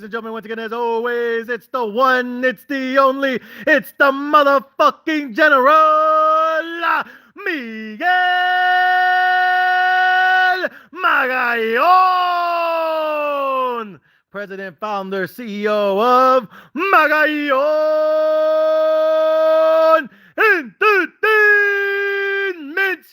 and gentlemen, once again, as always, it's the one, it's the only, it's the motherfucking General Miguel Magayon, President, founder, CEO of Magayon Entertainment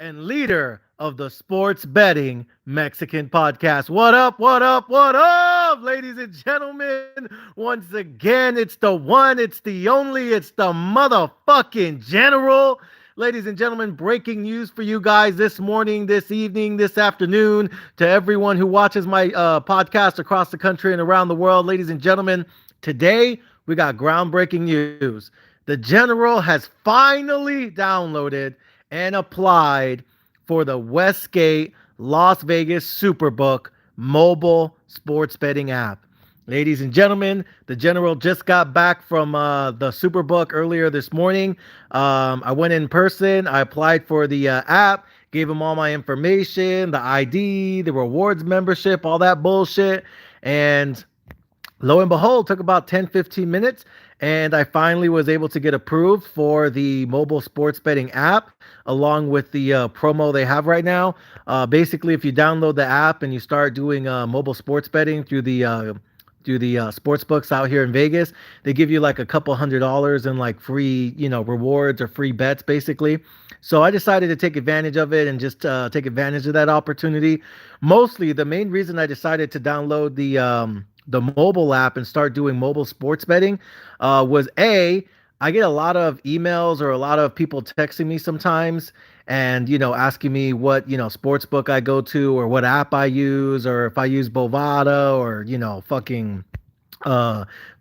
and leader of the Sports Betting Mexican Podcast. What up, what up, what up, ladies and gentlemen? Once again, it's the one, it's the only, it's the motherfucking General. Ladies and gentlemen, breaking news for you guys this morning, this evening, this afternoon, to everyone who watches my podcast across the country and around the world. Ladies and gentlemen, today we got groundbreaking news. The General has finally downloaded and applied for the Westgate Las Vegas Superbook mobile sports betting app. Ladies and gentlemen, the General just got back from the Superbook earlier this morning. I went in person. I applied for the app, gave him all my information, the ID, the rewards membership, all that bullshit. And lo and behold, took about 10-15 minutes, and I finally was able to get approved for the mobile sports betting app, along with the promo they have right now. Basically, if you download the app and you start doing mobile sports betting through the sports books out here in Vegas, they give you like a couple $100 in like free, rewards or free bets, basically. So I decided to take advantage of it and just take advantage of that opportunity. Mostly, the main reason I decided to download the mobile app and start doing mobile sports betting was I get a lot of emails or a lot of people texting me sometimes and, asking me what, sports book I go to or what app I use, or if I use Bovada or, fucking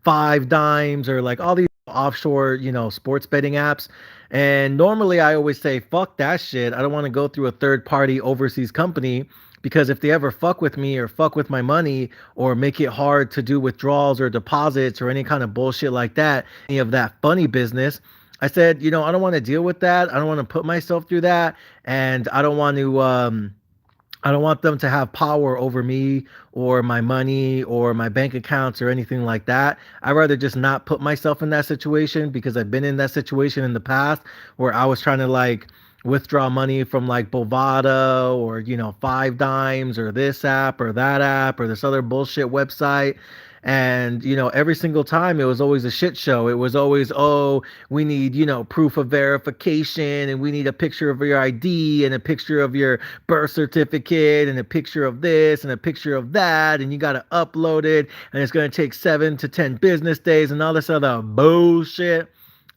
Five Dimes or like all these offshore, sports betting apps. And normally I always say, fuck that shit. I don't want to go through a third party overseas company, because if they ever fuck with me or fuck with my money or make it hard to do withdrawals or deposits or any kind of bullshit like that, any of that funny business, I said, I don't want to deal with that. I don't want to put myself through that. And I don't want them to have power over me or my money or my bank accounts or anything like that. I'd rather just not put myself in that situation, because I've been in that situation in the past where I was trying to like withdraw money from like Bovada or, Five Dimes or this app or that app or this other bullshit website. And, every single time it was always a shit show. It was always, oh, we need, proof of verification, and we need a picture of your ID and a picture of your birth certificate and a picture of this and a picture of that. And you got to upload it, and it's going to take 7 to 10 business days and all this other bullshit.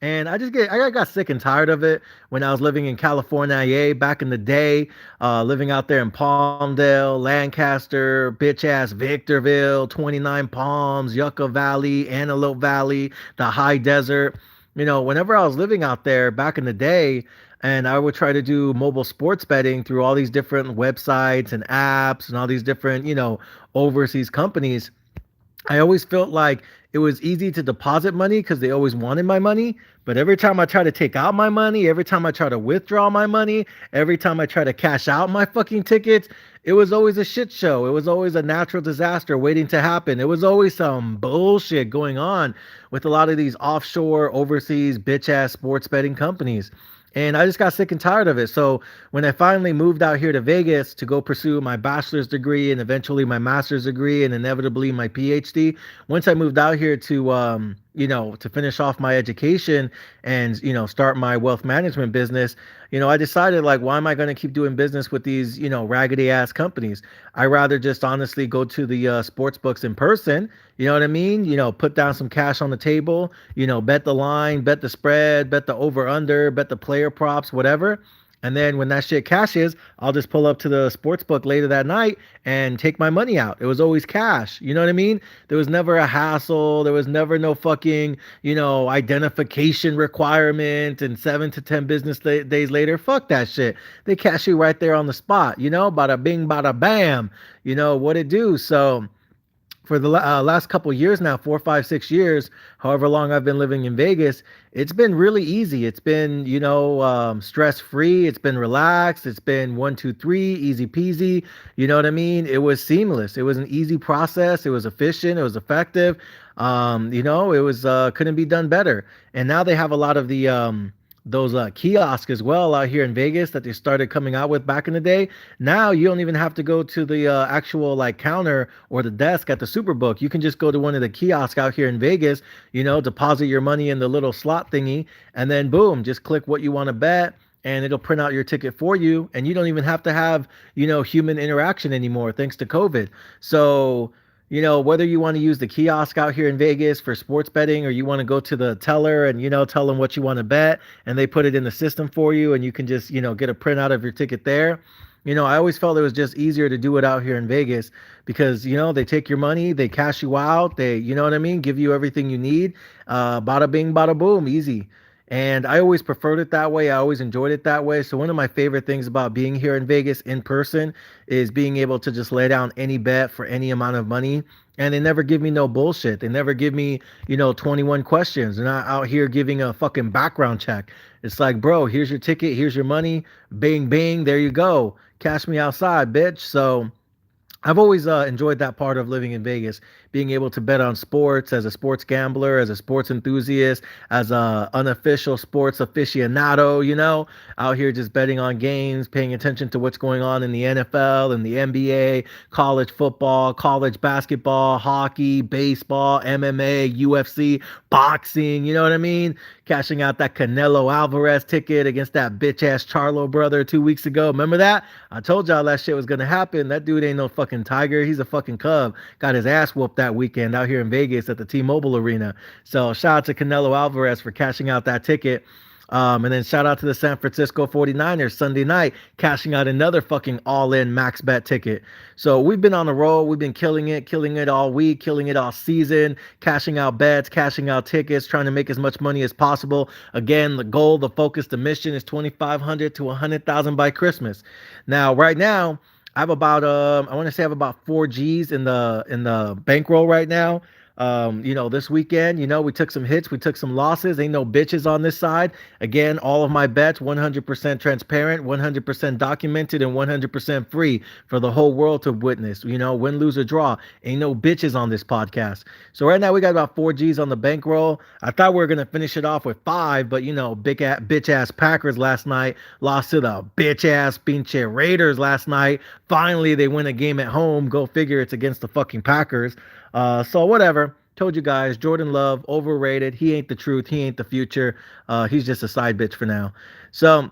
And I got sick and tired of it when I was living in California back in the day, living out there in Palmdale, Lancaster, bitch ass Victorville, 29 Palms, Yucca Valley, Antelope Valley, the high desert. Whenever I was living out there back in the day, and I would try to do mobile sports betting through all these different websites and apps and all these different, overseas companies, I always felt like it was easy to deposit money because they always wanted my money. But every time I try to take out my money, every time I try to withdraw my money, every time I try to cash out my fucking tickets, it was always a shit show. It was always a natural disaster waiting to happen. It was always some bullshit going on with a lot of these offshore, overseas, bitch ass sports betting companies. And I just got sick and tired of it. So when I finally moved out here to Vegas to go pursue my bachelor's degree and eventually my master's degree and inevitably my PhD, once I moved out here to to finish off my education and, start my wealth management business, I decided, like, why am I going to keep doing business with these, raggedy ass companies? I rather just honestly go to the sports books in person. You know what I mean? Put down some cash on the table, bet the line, bet the spread, bet the over under, bet the player props, whatever. And then when that shit cashes, I'll just pull up to the sports book later that night and take my money out. It was always cash. You know what I mean? There was never a hassle. There was never no fucking, identification requirement and 7 to 10 business days later. Fuck that shit. They cash you right there on the spot, bada bing, bada bam. What it do. So for the last couple years now, 4, 5, 6 years, however long I've been living in Vegas, it's been really easy. It's been, stress free. It's been relaxed. It's been 1, 2, 3, easy peasy. You know what I mean? It was seamless. It was an easy process. It was efficient. It was effective. It was couldn't be done better. And now they have a lot of the those kiosks as well out here in Vegas that they started coming out with back in the day. Now you don't even have to go to the actual like counter or the desk at the Superbook. You can just go to one of the kiosks out here in Vegas, deposit your money in the little slot thingy, and then boom, just click what you want to bet, and it'll print out your ticket for you, and you don't even have to have human interaction anymore thanks to COVID. So whether you want to use the kiosk out here in Vegas for sports betting, or you want to go to the teller and, tell them what you want to bet, and they put it in the system for you, and you can just, get a printout of your ticket there. I always felt it was just easier to do it out here in Vegas because, they take your money, they cash you out, they, you know what I mean, give you everything you need. Bada bing, bada boom, easy. And I always preferred it that way. I always enjoyed it that way. So one of my favorite things about being here in Vegas in person is being able to just lay down any bet for any amount of money. And they never give me no bullshit. They never give me, 21 questions. They're not out here giving a fucking background check. It's like, bro, here's your ticket, here's your money, bing, bing, there you go. Cash me outside, bitch. So I've always enjoyed that part of living in Vegas, being able to bet on sports as a sports gambler, as a sports enthusiast, as a unofficial sports aficionado, out here just betting on games, paying attention to what's going on in the NFL and the NBA, college football, college basketball, hockey, baseball, MMA, UFC, boxing, you know what I mean? Cashing out that Canelo Alvarez ticket against that bitch ass Charlo brother 2 weeks ago. Remember that? I told y'all that shit was gonna happen. That dude ain't no fucking tiger. He's a fucking cub. Got his ass whooped that weekend out here in Vegas at the T-Mobile Arena. So shout out to Canelo Alvarez for cashing out that ticket. And then shout out to the San Francisco 49ers Sunday night, cashing out another fucking all-in max bet ticket. So we've been on the roll. We've been killing it all week, killing it all season, cashing out bets, cashing out tickets, trying to make as much money as possible. Again, the goal, the focus, the mission is 2,500 to 100,000 by Christmas. Now, right now, I have about I want to say I have about 4 G's in the bankroll right now. This weekend, we took some hits, we took some losses. Ain't no bitches on this side. Again, all of my bets 100% transparent, 100% documented, and 100% free for the whole world to witness. Win, lose, or draw. Ain't no bitches on this podcast. So right now we got about 4 G's on the bankroll. I thought we were gonna finish it off with 5, but bitch ass Packers last night lost to the bitch ass pinche Raiders last night. Finally, they win a game at home. Go figure, it's against the fucking Packers. So whatever. Told you guys, Jordan Love, overrated. He ain't the truth. He ain't the future. He's just a side bitch for now. So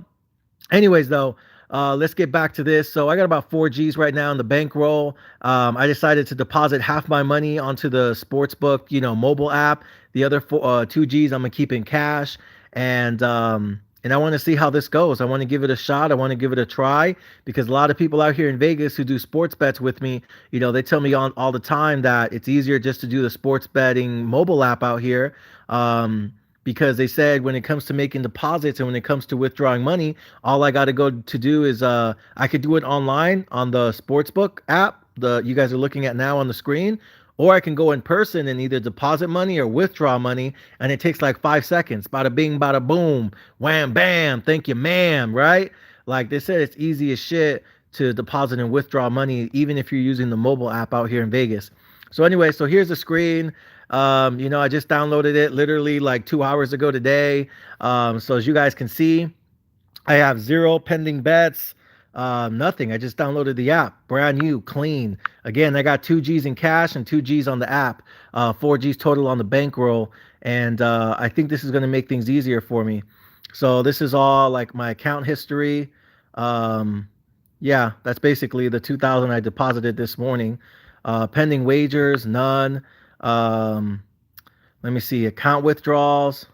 anyways, though, let's get back to this. So I got about 4 G's right now in the bankroll. I decided to deposit half my money onto the Sportsbook, mobile app. The other 2 G's I'm going to keep in cash. And I want to see how this goes. I want to give it a shot. I want to give it a try because a lot of people out here in Vegas who do sports bets with me, they tell me all the time that it's easier just to do the sports betting mobile app out here. Because they said when it comes to making deposits and when it comes to withdrawing money, all I got to go to do is I could do it online on the Sportsbook app, you guys are looking at now on the screen. Or I can go in person and either deposit money or withdraw money, and it takes like 5 seconds. Bada bing, bada boom, wham, bam, thank you, ma'am, right? Like they said, it's easy as shit to deposit and withdraw money, even if you're using the mobile app out here in Vegas. So anyway, so here's the screen. I just downloaded it literally like 2 hours ago today. So as you guys can see, I have 0 pending bets. Nothing. I just downloaded the app, brand new, clean. Again, I got 2 G's in cash and 2 G's on the app, 4 G's total on the bankroll. And I think this is going to make things easier for me. So this is all like my account history. Yeah, that's basically the 2,000 I deposited this morning. Pending wagers, none. Let me see, account withdrawals.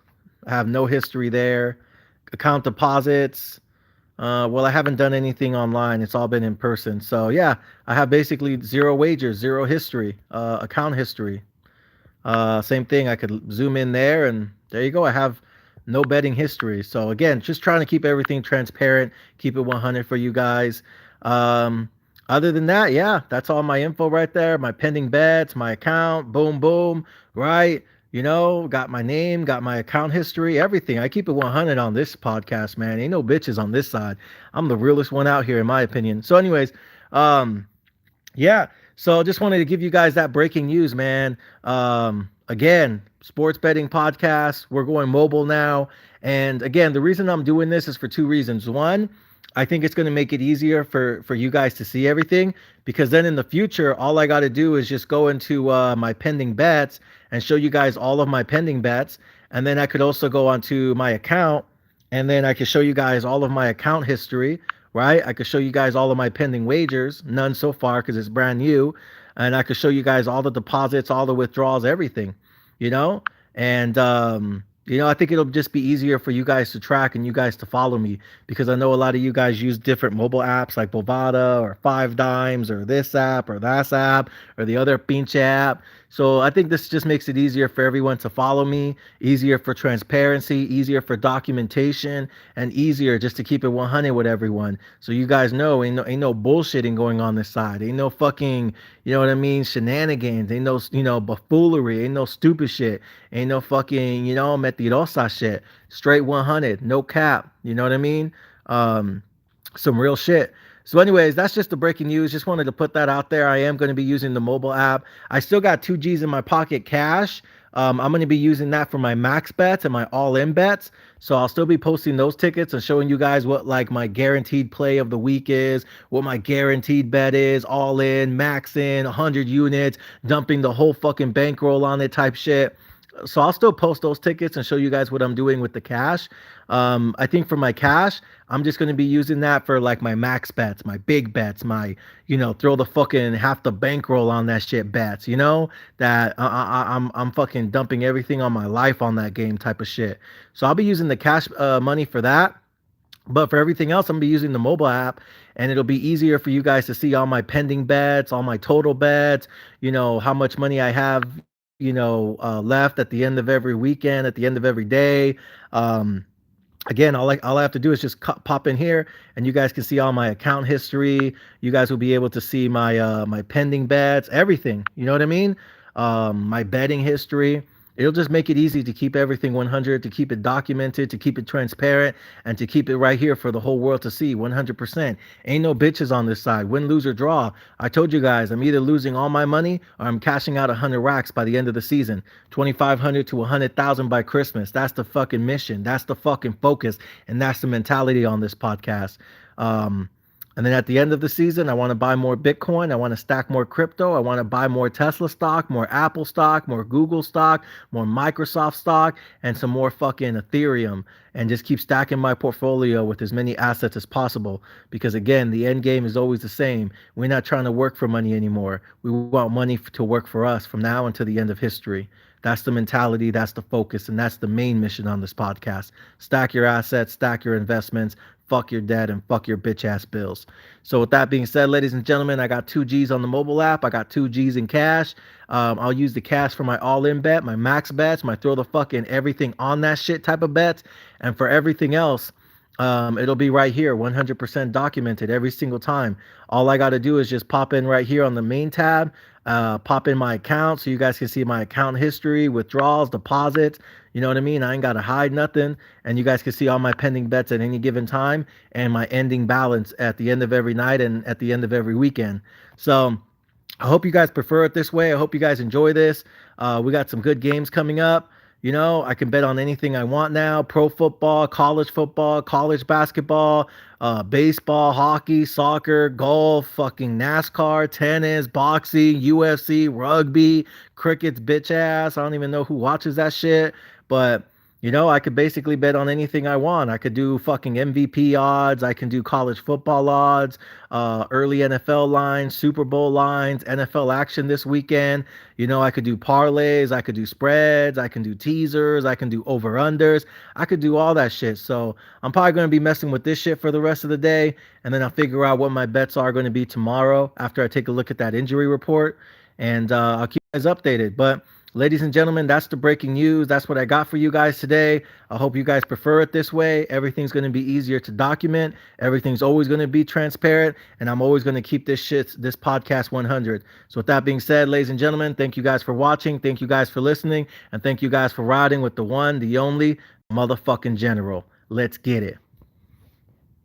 I have no history there. Account deposits. Well, I haven't done anything online. It's all been in person. So yeah, I have basically 0 wagers, 0 history, account history. Same thing. I could zoom in there and there you go. I have no betting history. So again, just trying to keep everything transparent, keep it 100 for you guys. Other than that, yeah, that's all my info right there. My pending bets, my account, boom, boom, right? Got my name, got my account history, everything. I keep it 100 on this podcast, man. Ain't no bitches on this side. I'm the realest one out here, in my opinion. So, anyways, um, yeah. So just wanted to give you guys that breaking news, man. Again, sports betting podcast. We're going mobile now. And again, the reason I'm doing this is for two reasons. One, I think it's going to make it easier for you guys to see everything because then in the future, all I got to do is just go into my pending bets and show you guys all of my pending bets. And then I could also go onto my account and then I could show you guys all of my account history, right? I could show you guys all of my pending wagers, none so far because it's brand new, and I could show you guys all the deposits, all the withdrawals, everything, you know. And I think it'll just be easier for you guys to track and you guys to follow me because I know a lot of you guys use different mobile apps like Bovada or Five Dimes or this app or that app or the other pinche app. So I think this just makes it easier for everyone to follow me, easier for transparency, easier for documentation, and easier just to keep it 100 with everyone. So you guys know ain't no bullshitting going on this side. Ain't no fucking, you know what I mean, shenanigans. Ain't no, buffoonery. Ain't no stupid shit. Ain't no fucking, mentirosa shit. Straight 100, no cap. You know what I mean? Some real shit. So, anyways, that's just the breaking news. Just wanted to put that out there. I am going to be using the mobile app. I still got 2Gs in my pocket cash. I'm going to be using that for my max bets and my all-in bets. So I'll still be posting those tickets and showing you guys what like my guaranteed play of the week is, what my guaranteed bet is, all in, max in, 100 units, dumping the whole fucking bankroll on it type shit. So I'll still post those tickets and show you guys what I'm doing with the cash. I think for my cash, I'm just going to be using that for like my max bets, my big bets, my, throw the fucking half the bankroll on that shit bets, that I'm fucking dumping everything on my life on that game type of shit. So I'll be using the cash money for that. But for everything else, I'm gonna be using the mobile app, and it'll be easier for you guys to see all my pending bets, all my total bets, how much money I have, left at the end of every weekend, at the end of every day. Again, all I have to do is just pop in here, and you guys can see all my account history. You guys will be able to see my pending bets, everything. You know what I mean? My betting history. It'll just make it easy to keep everything 100, to keep it documented, to keep it transparent, and to keep it right here for the whole world to see 100%. Ain't no bitches on this side. Win, lose, or draw. I told you guys, I'm either losing all my money or I'm cashing out 100 racks by the end of the season. 2,500 to 100,000 by Christmas. That's the fucking mission. That's the fucking focus. And that's the mentality on this podcast. And then at the end of the season, I want to buy more Bitcoin. I want to stack more crypto. I want to buy more Tesla stock, more Apple stock, more Google stock, more Microsoft stock, and some more fucking Ethereum. And just keep stacking my portfolio with as many assets as possible. Because again, the end game is always the same. We're not trying to work for money anymore. We want money to work for us from now until the end of history. That's the mentality, that's the focus, and that's the main mission on this podcast. Stack your assets, stack your investments, fuck your debt, and fuck your bitch ass bills. So with that being said, ladies and gentlemen, I got 2Gs on the mobile app. I got 2Gs in cash. I'll use the cash for my all-in bet, my max bets, my throw the fucking everything on that shit type of bets. And for everything else, it'll be right here, 100% documented every single time. All I got to do is just pop in right here on the main tab, pop in my account so you guys can see my account history, withdrawals, deposits. You know what I mean? I ain't got to hide nothing. And you guys can see all my pending bets at any given time and my ending balance at the end of every night and at the end of every weekend. So I hope you guys prefer it this way. I hope you guys enjoy this. We got some good games coming up. I can bet on anything I want now. Pro football, college basketball, baseball, hockey, soccer, golf, fucking NASCAR, tennis, boxing, UFC, rugby, cricket's bitch ass. I don't even know who watches that shit. But I could basically bet on anything I want. I could do fucking MVP odds. I can do college football odds, early NFL lines, Super Bowl lines, NFL action this weekend. I could do parlays. I could do spreads. I can do teasers. I can do over-unders. I could do all that shit. So I'm probably going to be messing with this shit for the rest of the day. And then I'll figure out what my bets are going to be tomorrow after I take a look at that injury report. And I'll keep you guys updated. But ladies and gentlemen, that's the breaking news. That's what I got for you guys today. I hope you guys prefer it this way. Everything's going to be easier to document. Everything's always going to be transparent. And I'm always going to keep this podcast 100. So with that being said, ladies and gentlemen, thank you guys for watching. Thank you guys for listening. And thank you guys for riding with the one, the only motherfucking general. Let's get it.